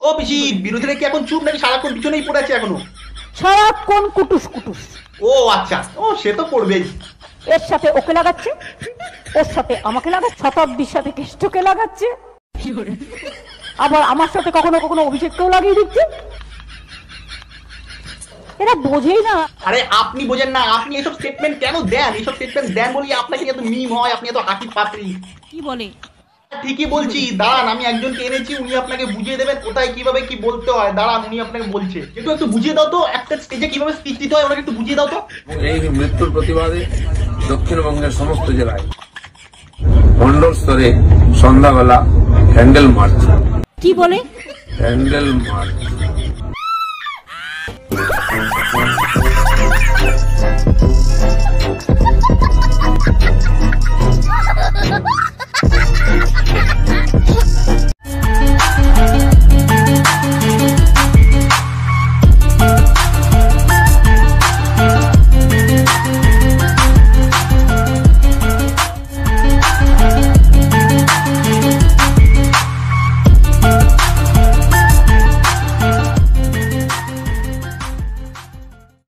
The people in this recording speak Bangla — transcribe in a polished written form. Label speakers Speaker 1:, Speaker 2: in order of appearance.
Speaker 1: ও পিসি, বিরোধীরা কি এখন চুপ নাকি সারাক্ষণ পিছনেই পড়ে আছে এখনো?
Speaker 2: সারাক্ষণ কুটুস কুটুস।
Speaker 1: ও আচ্ছা, ও সে তো পড়বেই।
Speaker 2: এর সাথে ওকে লাগাচ্ছে, ওর সাথে আমাকে লাগাচ্ছে, শতাব্দীর সাথে কেষ্টকে লাগাচ্ছে, আবার আমার সাথে কখনো কখনো অভিষেককেও লাগিয়ে দিচ্ছে। এরা বোঝেই না।
Speaker 1: আরে আপনি বোঝেন না, আপনি এসব স্টেটমেন্ট কেন দেন? এসব স্টেটমেন্ট দেন বলি আপনাকে এত মিম হয়, আপনি এত হাসি পাত্রী।
Speaker 2: কি বলে?
Speaker 1: ঠিকই বলছি, দাঁড়ান আমি একজনকে এনেছি, উনি আপনাকে বুঝিয়ে দেবেন কোথায় কিভাবে কি বলতে হয়। দাঁড়ান, উনি আপনাকে বলছে। একটু বুঝিয়ে দাও তো, একটা স্টেজে কিভাবে স্পিচ দিতে হয় ওনাকে একটু বুঝিয়ে দাও তো।
Speaker 3: এই মৃত্যুর প্রতিবাদে দক্ষিণবঙ্গের সমস্ত জেলায় মন্ডল স্তরে সন্ধ্যাবেলা ক্যান্ডেল মার্চ।
Speaker 2: কি বলে?
Speaker 3: Candle March.